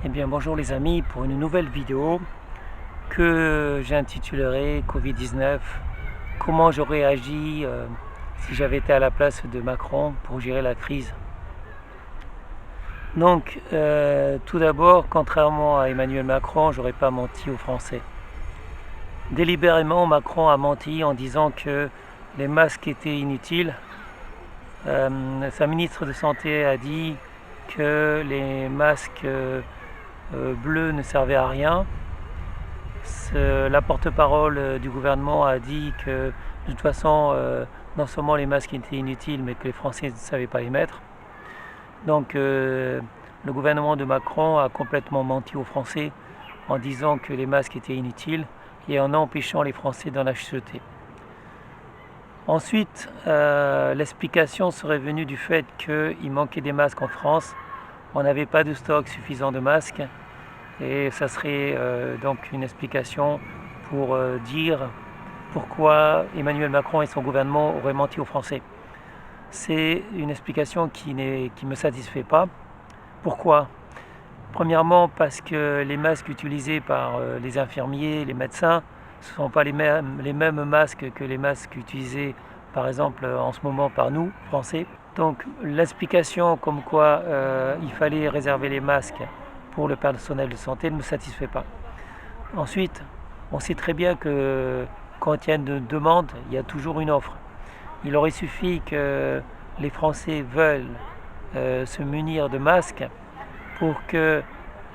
Eh bien bonjour les amis pour une nouvelle vidéo que j'intitulerai Covid-19. Comment j'aurais agi si j'avais été à la place de Macron pour gérer la crise. Donc tout d'abord, contrairement à Emmanuel Macron, j'aurais pas menti aux Français. Délibérément, Macron a menti en disant que les masques étaient inutiles. Sa ministre de Santé a dit que les masques bleus ne servaient à rien. La porte-parole du gouvernement a dit que de toute façon, non seulement les masques étaient inutiles, mais que les Français ne savaient pas les mettre. Donc le gouvernement de Macron a complètement menti aux Français en disant que les masques étaient inutiles et en empêchant les Français d'en acheter. Ensuite, l'explication serait venue du fait qu'il manquait des masques en France. On n'avait pas de stock suffisant de masques. Et ça serait donc une explication pour dire pourquoi Emmanuel Macron et son gouvernement auraient menti aux Français. C'est une explication qui ne me satisfait pas. Pourquoi? Premièrement, parce que les masques utilisés par les infirmiers, les médecins, ce ne sont pas les mêmes masques que les masques utilisés par exemple en ce moment par nous, Français. Donc l'explication comme quoi il fallait réserver les masques pour le personnel de santé ne me satisfait pas. Ensuite, on sait très bien que quand il y a une demande, il y a toujours une offre. Il aurait suffi que les Français veulent se munir de masques pour que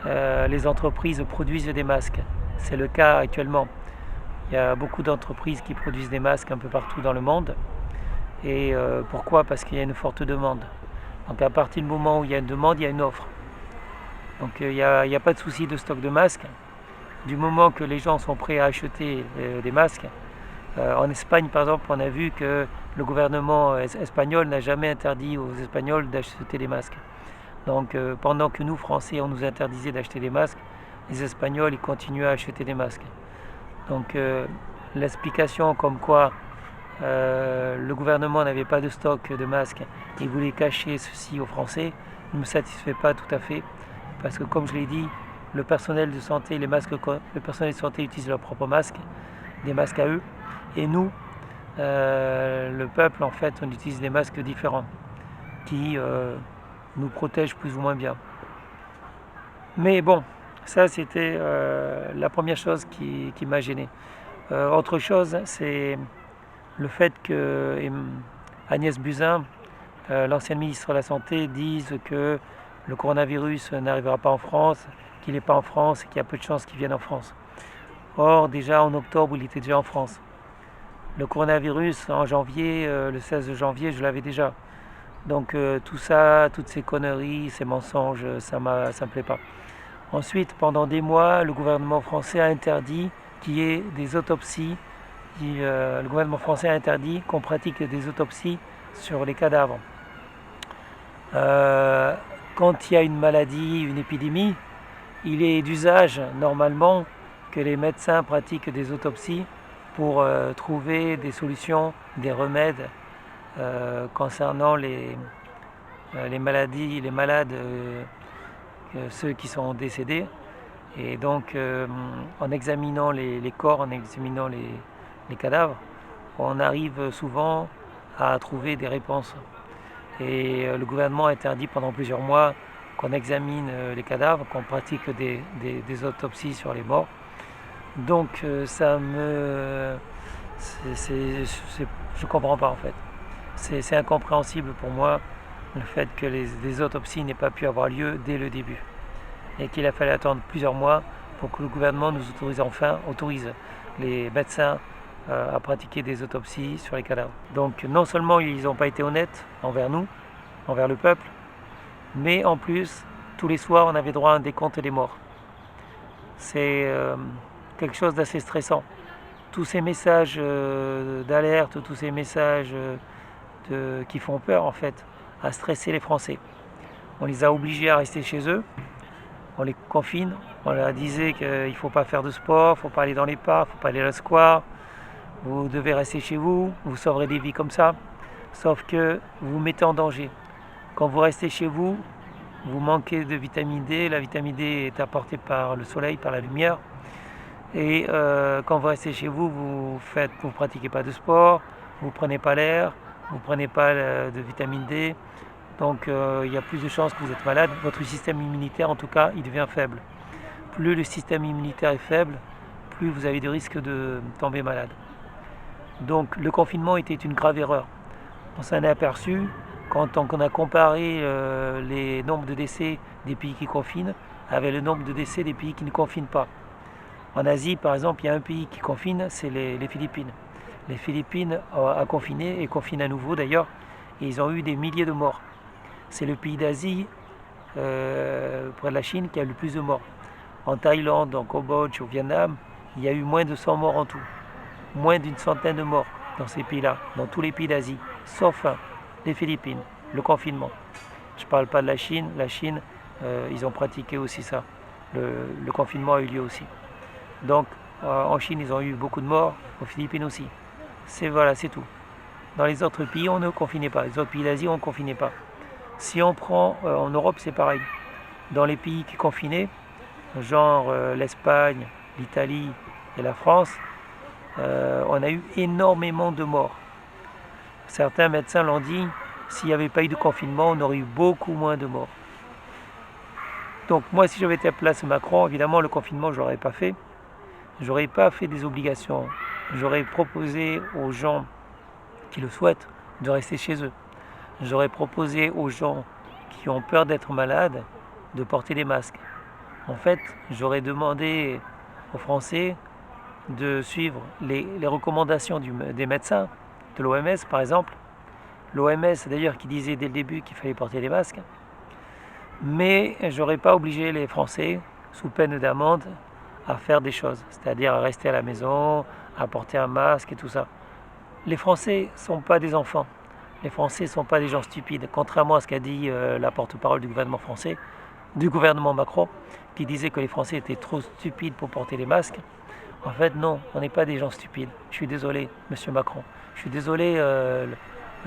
les entreprises produisent des masques. C'est le cas actuellement. Il y a beaucoup d'entreprises qui produisent des masques un peu partout dans le monde. Et pourquoi? Parce qu'il y a une forte demande. Donc à partir du moment où il y a une demande, il y a une offre. Donc il n'y a pas de souci de stock de masques. Du moment que les gens sont prêts à acheter des masques. En Espagne, par exemple, on a vu que le gouvernement espagnol n'a jamais interdit aux Espagnols d'acheter des masques. Donc pendant que nous, Français, on nous interdisait d'acheter des masques, les Espagnols, ils continuaient à acheter des masques. Donc l'explication comme quoi le gouvernement n'avait pas de stock de masques et voulait cacher ceci aux Français ne me satisfait pas tout à fait. Parce que comme je l'ai dit, le personnel de santé, le personnel de santé utilise leurs propres masques, des masques à eux. Et nous, le peuple, en fait, on utilise des masques différents qui nous protègent plus ou moins bien. Mais bon, ça c'était la première chose qui m'a gêné. Autre chose, c'est le fait que Agnès Buzyn, l'ancienne ministre de la Santé, dise que le coronavirus n'arrivera pas en France, qu'il n'est pas en France et qu'il y a peu de chances qu'il vienne en France. Or, déjà en octobre, il était déjà en France. Le coronavirus, en janvier, le 16 janvier, je l'avais déjà. Donc tout ça, toutes ces conneries, ces mensonges, ça me plaît pas. Ensuite, pendant des mois, le gouvernement français a interdit qu'il y ait des autopsies. Le gouvernement français a interdit qu'on pratique des autopsies sur les cadavres. Quand il y a une maladie, une épidémie, il est d'usage normalement que les médecins pratiquent des autopsies pour trouver des solutions, des remèdes concernant les maladies, les malades, ceux qui sont décédés. Et donc en examinant les corps, en examinant les cadavres, on arrive souvent à trouver des réponses. Et le gouvernement a interdit pendant plusieurs mois qu'on examine les cadavres, qu'on pratique des autopsies sur les morts. Donc ça me... je comprends pas en fait. C'est incompréhensible pour moi le fait que les autopsies n'aient pas pu avoir lieu dès le début. Et qu'il a fallu attendre plusieurs mois pour que le gouvernement nous autorise les médecins à pratiquer des autopsies sur les cadavres. Donc non seulement ils n'ont pas été honnêtes envers nous, envers le peuple, mais en plus, tous les soirs, on avait droit à un décompte des morts. C'est quelque chose d'assez stressant. Tous ces messages d'alerte, tous ces messages qui font peur en fait, à stresser les Français. On les a obligés à rester chez eux, on les confine, on leur disait qu'il ne faut pas faire de sport, il ne faut pas aller dans les parcs, il ne faut pas aller à la square, vous devez rester chez vous, vous sauverez des vies comme ça, sauf que vous vous mettez en danger. Quand vous restez chez vous, vous manquez de vitamine D. La vitamine D est apportée par le soleil, par la lumière. Et quand vous restez chez vous, vous pratiquez pas de sport, vous prenez pas l'air, vous prenez pas de vitamine D. Donc il y a plus de chances que vous êtes malade. Votre système immunitaire, en tout cas, il devient faible. Plus le système immunitaire est faible, plus vous avez de risques de tomber malade. Donc le confinement était une grave erreur. On s'en est aperçu quand on a comparé les nombres de décès des pays qui confinent avec le nombre de décès des pays qui ne confinent pas. En Asie, par exemple, il y a un pays qui confine, c'est les Philippines. Les Philippines a confiné et confinent à nouveau d'ailleurs, et ils ont eu des milliers de morts. C'est le pays d'Asie, près de la Chine, qui a le plus de morts. En Thaïlande, en Cambodge, au Vietnam, il y a eu moins de 100 morts en tout. Moins d'une centaine de morts dans ces pays-là, dans tous les pays d'Asie, sauf les Philippines, le confinement. Je ne parle pas de la Chine. La Chine, ils ont pratiqué aussi ça. Le confinement a eu lieu aussi. Donc en Chine, ils ont eu beaucoup de morts, aux Philippines aussi. Voilà, c'est tout. Dans les autres pays, on ne confinait pas. Les autres pays d'Asie, on ne confinait pas. Si on prend en Europe, c'est pareil. Dans les pays qui confinaient, genre l'Espagne, l'Italie et la France, on a eu énormément de morts. Certains médecins l'ont dit, s'il n'y avait pas eu de confinement, on aurait eu beaucoup moins de morts. Donc moi, si j'avais été à la place de Macron, évidemment, le confinement, je ne l'aurais pas fait. Je n'aurais pas fait des obligations. J'aurais proposé aux gens qui le souhaitent de rester chez eux. J'aurais proposé aux gens qui ont peur d'être malades de porter des masques. En fait, j'aurais demandé aux Français de suivre les recommandations des médecins, de l'OMS par exemple. L'OMS d'ailleurs qui disait dès le début qu'il fallait porter des masques. Mais j'aurais pas obligé les Français, sous peine d'amende, à faire des choses. C'est-à-dire à rester à la maison, à porter un masque et tout ça. Les Français ne sont pas des enfants. Les Français ne sont pas des gens stupides. Contrairement à ce qu'a dit la porte-parole du gouvernement français, du gouvernement Macron, qui disait que les Français étaient trop stupides pour porter les masques. En fait, non, on n'est pas des gens stupides. Je suis désolé, monsieur Macron. Je suis désolé,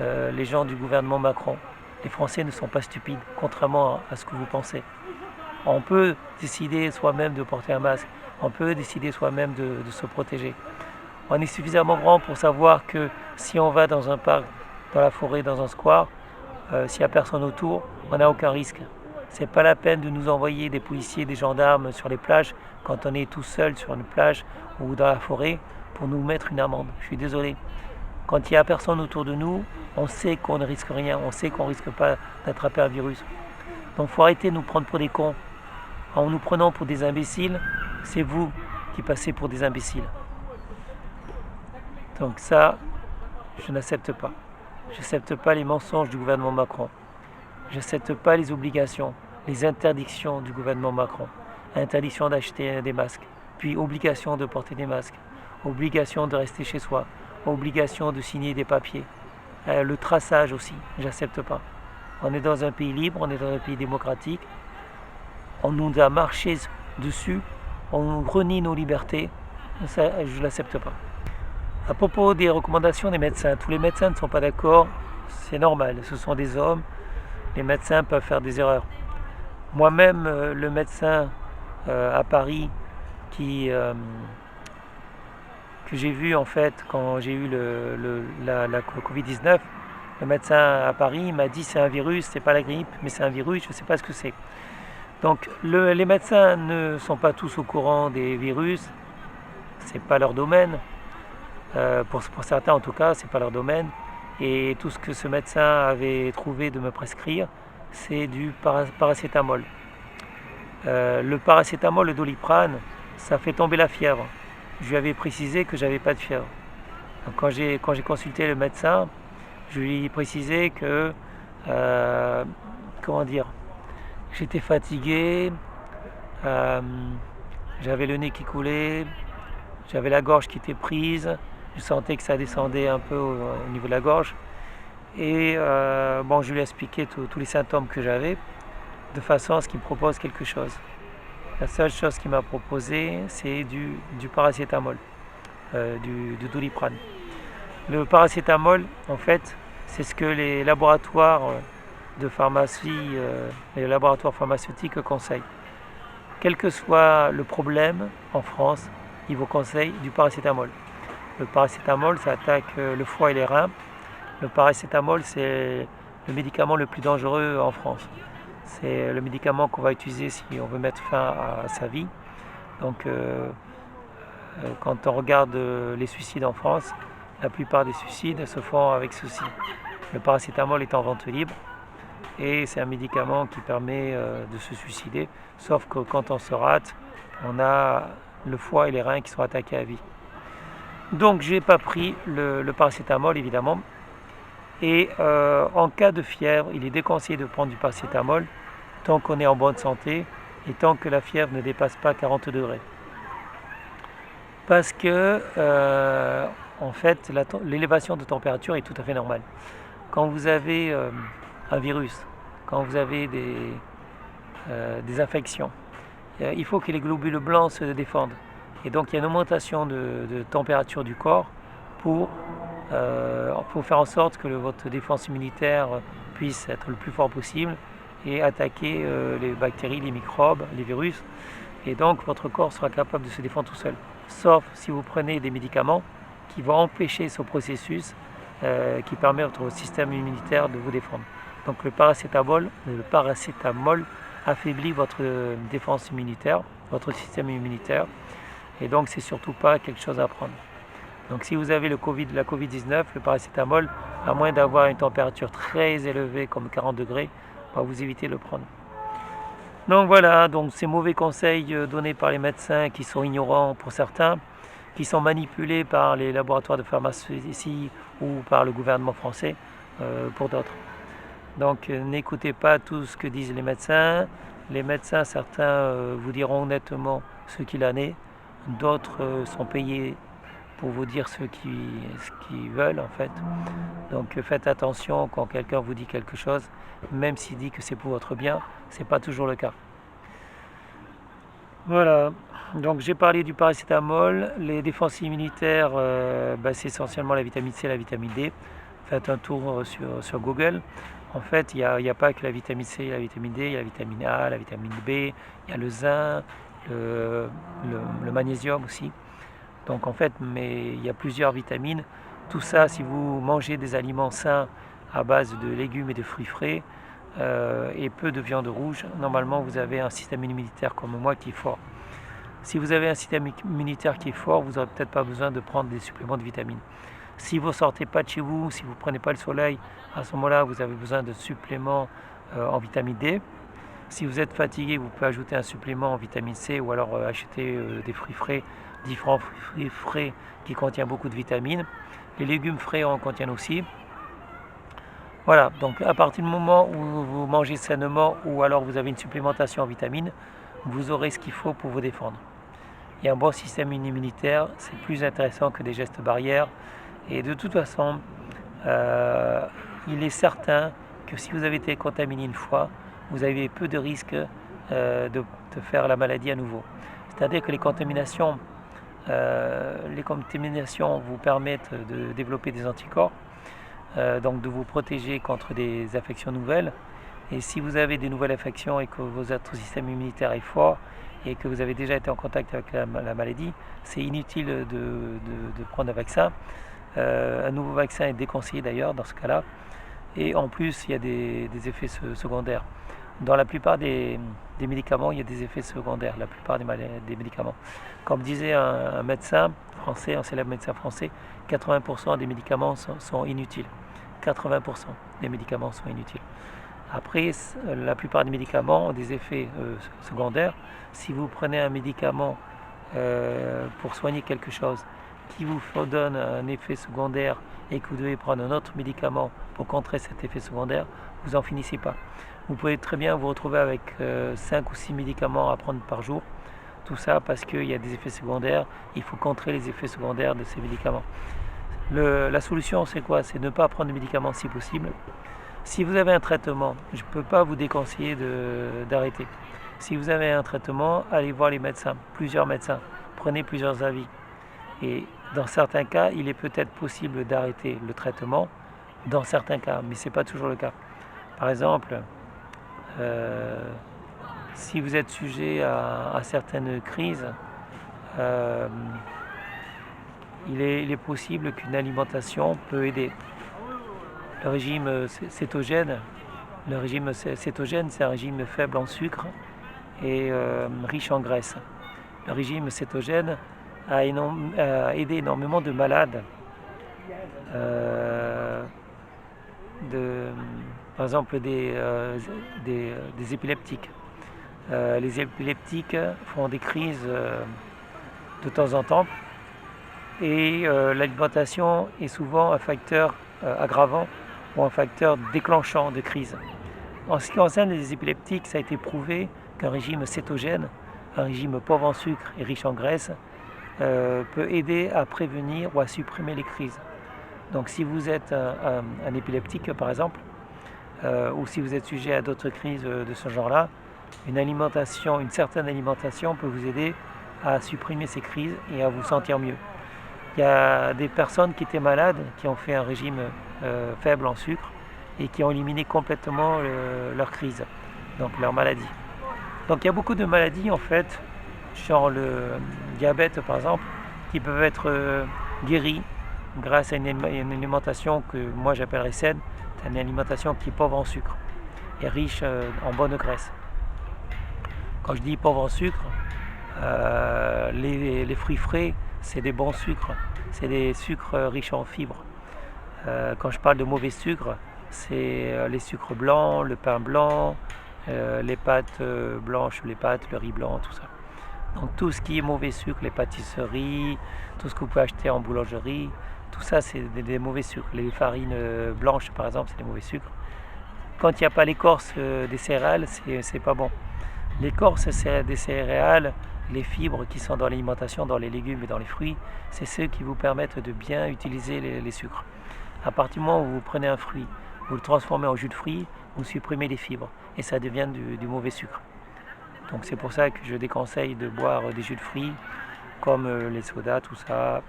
les gens du gouvernement Macron. Les Français ne sont pas stupides, contrairement à ce que vous pensez. On peut décider soi-même de porter un masque. On peut décider soi-même de se protéger. On est suffisamment grand pour savoir que si on va dans un parc, dans la forêt, dans un square, s'il n'y a personne autour, on n'a aucun risque. C'est pas la peine de nous envoyer des policiers, des gendarmes sur les plages quand on est tout seul sur une plage ou dans la forêt pour nous mettre une amende. Je suis désolé. Quand il n'y a personne autour de nous, on sait qu'on ne risque rien, on sait qu'on ne risque pas d'attraper un virus. Donc il faut arrêter de nous prendre pour des cons. En nous prenant pour des imbéciles, c'est vous qui passez pour des imbéciles. Donc ça, je n'accepte pas. Je n'accepte pas les mensonges du gouvernement Macron. Je n'accepte pas les obligations, les interdictions du gouvernement Macron. Interdiction d'acheter des masques, puis obligation de porter des masques, obligation de rester chez soi, obligation de signer des papiers. Le traçage aussi, j'accepte pas. On est dans un pays libre, on est dans un pays démocratique. On nous a marché dessus, on nous renie nos libertés. Ça, je ne l'accepte pas. À propos des recommandations des médecins, tous les médecins ne sont pas d'accord, c'est normal, ce sont des hommes, les médecins peuvent faire des erreurs. Moi-même, le médecin à Paris que j'ai vu en fait quand j'ai eu la Covid-19, le médecin à Paris m'a dit c'est un virus, c'est pas la grippe, mais c'est un virus, je ne sais pas ce que c'est. Donc les médecins ne sont pas tous au courant des virus, c'est pas leur domaine. Pour certains en tout cas, c'est pas leur domaine. Et tout ce que ce médecin avait trouvé de me prescrire, c'est du paracétamol. Le paracétamol, le Doliprane, ça fait tomber la fièvre. Je lui avais précisé que j'avais pas de fièvre. Donc quand j'ai consulté le médecin, je lui ai précisé que j'étais fatigué, j'avais le nez qui coulait, j'avais la gorge qui était prise. Je sentais que ça descendait un peu au niveau de la gorge. Et je lui ai expliqué tous les symptômes que j'avais, de façon à ce qu'il me propose quelque chose. La seule chose qu'il m'a proposé, c'est du paracétamol, du Doliprane. Le paracétamol, en fait, c'est ce que les laboratoires de pharmacie, les laboratoires pharmaceutiques conseillent. Quel que soit le problème en France, ils vous conseillent du paracétamol. Le paracétamol, ça attaque le foie et les reins. Le paracétamol, c'est le médicament le plus dangereux en France. C'est le médicament qu'on va utiliser si on veut mettre fin à sa vie. Donc, quand on regarde les suicides en France, la plupart des suicides se font avec ceci. Le paracétamol est en vente libre et c'est un médicament qui permet de se suicider, sauf que quand on se rate, on a le foie et les reins qui sont attaqués à vie. Donc j'ai pas pris le paracétamol évidemment. Et en cas de fièvre, il est déconseillé de prendre du paracétamol tant qu'on est en bonne santé et tant que la fièvre ne dépasse pas 40 degrés. Parce que en fait, l'élévation de température est tout à fait normale. Quand vous avez un virus, quand vous avez des infections, il faut que les globules blancs se défendent. Et donc il y a une augmentation de température du corps pour faire en sorte que votre défense immunitaire puisse être le plus fort possible et attaquer les bactéries, les microbes, les virus. Et donc votre corps sera capable de se défendre tout seul. Sauf si vous prenez des médicaments qui vont empêcher ce processus qui permet à votre système immunitaire de vous défendre. Donc le paracétamol affaiblit votre défense immunitaire, votre système immunitaire. Et donc c'est surtout pas quelque chose à prendre. Donc si vous avez la Covid-19, le paracétamol, à moins d'avoir une température très élevée comme 40 degrés, vous évitez de le prendre. Donc voilà, donc ces mauvais conseils donnés par les médecins qui sont ignorants pour certains, qui sont manipulés par les laboratoires de pharmacie ou par le gouvernement français pour d'autres. Donc n'écoutez pas tout ce que disent les médecins. Les médecins, certains vous diront honnêtement ce qu'il en est. D'autres sont payés pour vous dire ce qu'ils veulent en fait. Donc faites attention quand quelqu'un vous dit quelque chose, même s'il dit que c'est pour votre bien, c'est pas toujours le cas. Voilà, donc j'ai parlé du paracétamol. Les défenses immunitaires, c'est essentiellement la vitamine C et la vitamine D. Faites un tour sur Google. En fait, il n'y a pas que la vitamine C et la vitamine D, il y a la vitamine A, la vitamine B, il y a le zinc, le magnésium aussi. Donc en fait, mais il y a plusieurs vitamines. Tout ça, si vous mangez des aliments sains à base de légumes et de fruits frais et peu de viande rouge, normalement vous avez un système immunitaire comme moi qui est fort. Si vous avez un système immunitaire qui est fort, vous n'aurez peut-être pas besoin de prendre des suppléments de vitamines. Si vous ne sortez pas de chez vous, si vous ne prenez pas le soleil, à ce moment-là, vous avez besoin de suppléments en vitamine D. Si vous êtes fatigué, vous pouvez ajouter un supplément en vitamine C ou alors acheter des fruits frais, différents fruits frais qui contiennent beaucoup de vitamines. Les légumes frais en contiennent aussi. Voilà, donc à partir du moment où vous mangez sainement ou alors vous avez une supplémentation en vitamines, vous aurez ce qu'il faut pour vous défendre. Et un bon système immunitaire, c'est plus intéressant que des gestes barrières. Et de toute façon, il est certain que si vous avez été contaminé une fois, vous avez peu de risques de faire la maladie à nouveau. C'est-à-dire que les contaminations vous permettent de développer des anticorps, donc de vous protéger contre des infections nouvelles. Et si vous avez des nouvelles infections et que votre système immunitaire est fort et que vous avez déjà été en contact avec la maladie, c'est inutile de prendre un vaccin. Un nouveau vaccin est déconseillé d'ailleurs dans ce cas-là. Et en plus, il y a des effets secondaires. Dans la plupart des médicaments, il y a des effets secondaires, la plupart des médicaments. Comme disait un médecin français, un célèbre médecin français, 80% des médicaments sont inutiles. 80% des médicaments sont inutiles. Après, la plupart des médicaments ont des effets secondaires. Si vous prenez un médicament pour soigner quelque chose qui vous donne un effet secondaire et que vous devez prendre un autre médicament pour contrer cet effet secondaire, vous n'en finissez pas. Vous pouvez très bien vous retrouver avec 5 ou 6 médicaments à prendre par jour. Tout ça parce qu'il y a des effets secondaires. Il faut contrer les effets secondaires de ces médicaments. La solution, c'est quoi? C'est de ne pas prendre de médicaments si possible. Si vous avez un traitement, je ne peux pas vous déconseiller d'arrêter. Si vous avez un traitement, allez voir les médecins, plusieurs médecins. Prenez plusieurs avis. Et dans certains cas, il est peut-être possible d'arrêter le traitement, dans certains cas, mais ce n'est pas toujours le cas. Par exemple, euh, si vous êtes sujet à certaines crises, euh, il est possible qu'une alimentation peut aider. Le régime cétogène, c'est un régime faible en sucre et riche en graisse. Le régime cétogène a aidé énormément de malades, euh, de, par exemple des épileptiques. Les épileptiques font des crises de temps en temps et l'alimentation est souvent un facteur aggravant ou un facteur déclenchant de crise. En ce qui concerne les épileptiques, ça a été prouvé qu'un régime cétogène, un régime pauvre en sucre et riche en graisse, peut aider à prévenir ou à supprimer les crises. Donc si vous êtes un épileptique par exemple, ou si vous êtes sujet à d'autres crises de ce genre-là, une certaine alimentation peut vous aider à supprimer ces crises et à vous sentir mieux. Il y a des personnes qui étaient malades, qui ont fait un régime faible en sucre et qui ont éliminé complètement leur crise, donc leur maladie. Donc il y a beaucoup de maladies en fait, genre le diabète par exemple, qui peuvent être guéries grâce à une alimentation que moi j'appellerais saine. C'est une alimentation qui est pauvre en sucre et riche en bonne graisse. Quand je dis pauvre en sucre, les fruits frais, c'est des bons sucres, c'est des sucres riches en fibres. Quand je parle de mauvais sucres, c'est les sucres blancs, le pain blanc, les pâtes blanches, les pâtes, le riz blanc, tout ça. Donc tout ce qui est mauvais sucre, les pâtisseries, tout ce que vous pouvez acheter en boulangerie, tout ça c'est des mauvais sucres. Les farines blanches par exemple, c'est des mauvais sucres. Quand il n'y a pas l'écorce des céréales, c'est pas bon. L'écorce des céréales, les fibres qui sont dans l'alimentation, dans les légumes et dans les fruits, c'est ceux qui vous permettent de bien utiliser les sucres. À partir du moment où vous prenez un fruit, vous le transformez en jus de fruits, vous supprimez les fibres et ça devient du mauvais sucre. Donc c'est pour ça que je déconseille de boire des jus de fruits comme les sodas, tout ça.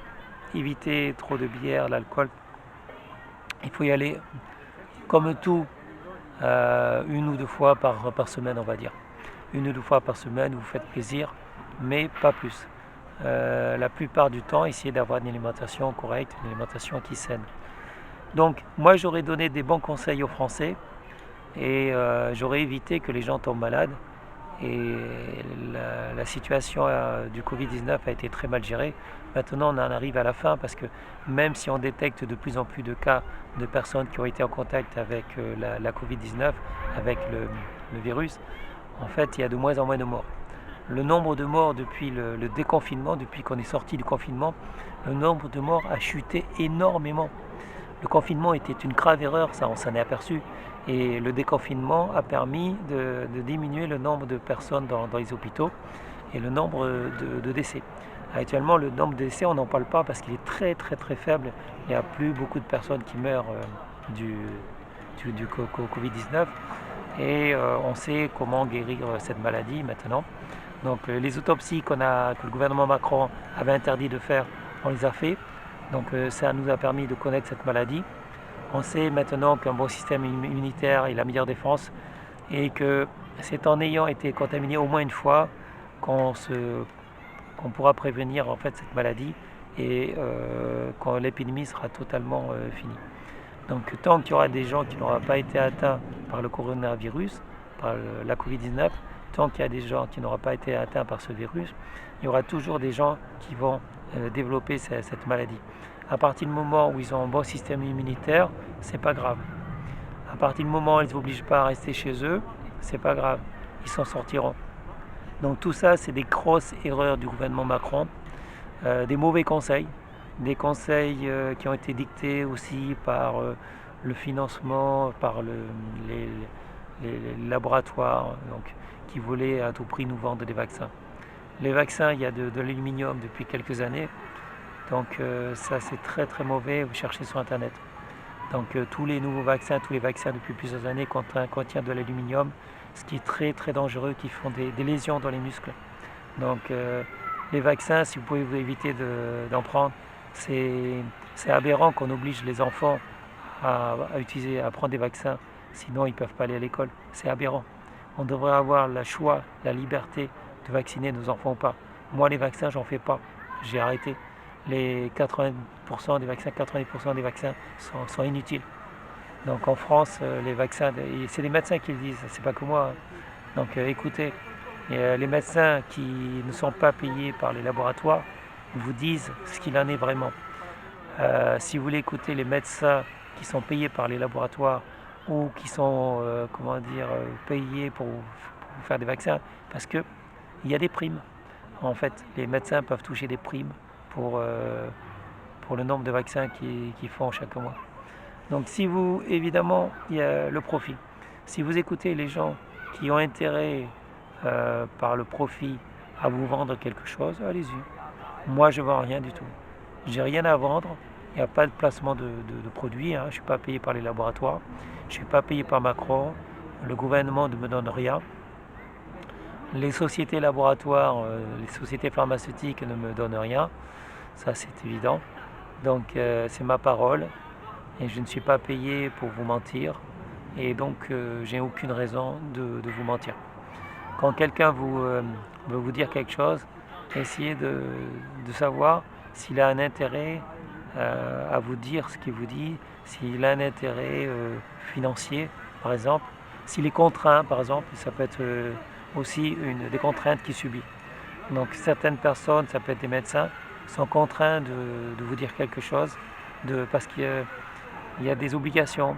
Éviter trop de bière, l'alcool. Il faut y aller comme tout, une ou deux fois par semaine, on va dire. Une ou deux fois par semaine, vous faites plaisir, mais pas plus. La plupart du temps, essayez d'avoir une alimentation correcte, une alimentation qui est saine. Donc moi j'aurais donné des bons conseils aux Français et j'aurais évité que les gens tombent malades. Et la situation du Covid-19 a été très mal gérée. Maintenant, on en arrive à la fin parce que même si on détecte de plus en plus de cas de personnes qui ont été en contact avec la Covid-19, avec le virus, en fait, il y a de moins en moins de morts. Le nombre de morts depuis le déconfinement, depuis qu'on est sorti du confinement, le nombre de morts a chuté énormément. Le confinement était une grave erreur, ça on s'en est aperçu. Et le déconfinement a permis de diminuer le nombre de personnes dans les hôpitaux et le nombre de décès. Actuellement, le nombre de décès, on n'en parle pas parce qu'il est très très très faible. Il n'y a plus beaucoup de personnes qui meurent du Covid-19 et on sait comment guérir cette maladie maintenant. Donc les autopsies que le gouvernement Macron avait interdit de faire, on les a fait. Donc ça nous a permis de connaître cette maladie. On sait maintenant qu'un bon système immunitaire est la meilleure défense et que c'est en ayant été contaminé au moins une fois qu'on pourra prévenir en fait cette maladie et quand l'épidémie sera totalement finie. Donc tant qu'il y aura des gens qui n'auront pas été atteints par le coronavirus, par la Covid-19, tant qu'il y a des gens qui n'auront pas été atteints par ce virus, il y aura toujours des gens qui vont développer cette maladie. À partir du moment où ils ont un bon système immunitaire, c'est pas grave. À partir du moment où ils ne les obligent pas à rester chez eux, c'est pas grave. Ils s'en sortiront. Donc tout ça, c'est des grosses erreurs du gouvernement Macron, des mauvais conseils, des conseils qui ont été dictés aussi par le financement, par les laboratoires, donc, qui voulaient à tout prix nous vendre des vaccins. Les vaccins, il y a de l'aluminium depuis quelques années. Donc ça c'est très très mauvais, vous cherchez sur internet. Donc tous les nouveaux vaccins, tous les vaccins depuis plusieurs années contiennent de l'aluminium, ce qui est très très dangereux, qui font des lésions dans les muscles. Donc les vaccins, si vous pouvez vous éviter d'en prendre, c'est aberrant qu'on oblige les enfants à prendre des vaccins sinon ils ne peuvent pas aller à l'école. C'est aberrant. On devrait avoir le choix, la liberté de vacciner nos enfants ou pas. Moi, les vaccins, j'en fais pas. J'ai arrêté. Les 80% des vaccins, 90% des vaccins sont inutiles. Donc en France, les vaccins, c'est les médecins qui le disent, c'est pas que moi. Donc écoutez, les médecins qui ne sont pas payés par les laboratoires vous disent ce qu'il en est vraiment. Si vous voulez écouter les médecins qui sont payés par les laboratoires ou qui sont payés pour faire des vaccins, parce qu'il y a des primes. En fait, les médecins peuvent toucher des primes pour le nombre de vaccins qu'ils font chaque mois. Donc si vous, évidemment, il y a le profit. Si vous écoutez les gens qui ont intérêt par le profit à vous vendre quelque chose, allez-y. Moi, je ne vends rien du tout. J'ai rien à vendre. Il n'y a pas de placement de produits. Je ne suis pas payé par les laboratoires. Je ne suis pas payé par Macron. Le gouvernement ne me donne rien. Les sociétés laboratoires, les sociétés pharmaceutiques ne me donnent rien. Ça, c'est évident. Donc, c'est ma parole. Et je ne suis pas payé pour vous mentir. Et donc, j'ai aucune raison de vous mentir. Quand quelqu'un veut vous dire quelque chose, essayez de savoir s'il a un intérêt à vous dire ce qu'il vous dit, s'il a un intérêt financier, par exemple, s'il est contraint, par exemple, ça peut être aussi des contraintes qu'il subit. Donc certaines personnes, ça peut être des médecins, sont contraints de vous dire quelque chose parce qu'il y a des obligations.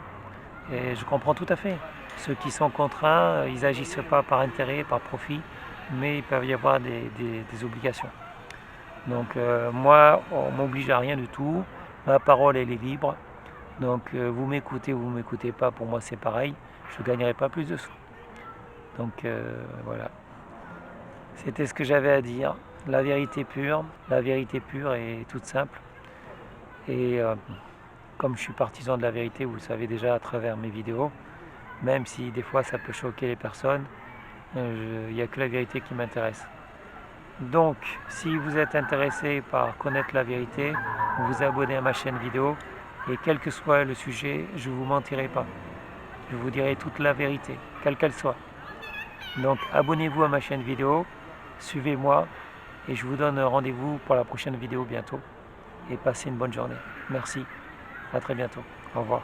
Et je comprends tout à fait. Ceux qui sont contraints, ils n'agissent pas par intérêt, par profit, mais il peut y avoir des obligations. Donc moi, on ne m'oblige à rien du tout. Ma parole, elle est libre. Donc vous m'écoutez ou vous ne m'écoutez pas, pour moi c'est pareil. Je ne gagnerai pas plus de sous. Donc voilà. C'était ce que j'avais à dire. La vérité pure est toute simple. Et comme je suis partisan de la vérité, vous le savez déjà à travers mes vidéos, même si des fois ça peut choquer les personnes, il n'y a que la vérité qui m'intéresse. Donc, si vous êtes intéressé par connaître la vérité, vous vous abonnez à ma chaîne vidéo et quel que soit le sujet, je ne vous mentirai pas. Je vous dirai toute la vérité, quelle qu'elle soit. Donc, abonnez-vous à ma chaîne vidéo, suivez-moi et je vous donne rendez-vous pour la prochaine vidéo bientôt. Et passez une bonne journée. Merci, à très bientôt. Au revoir.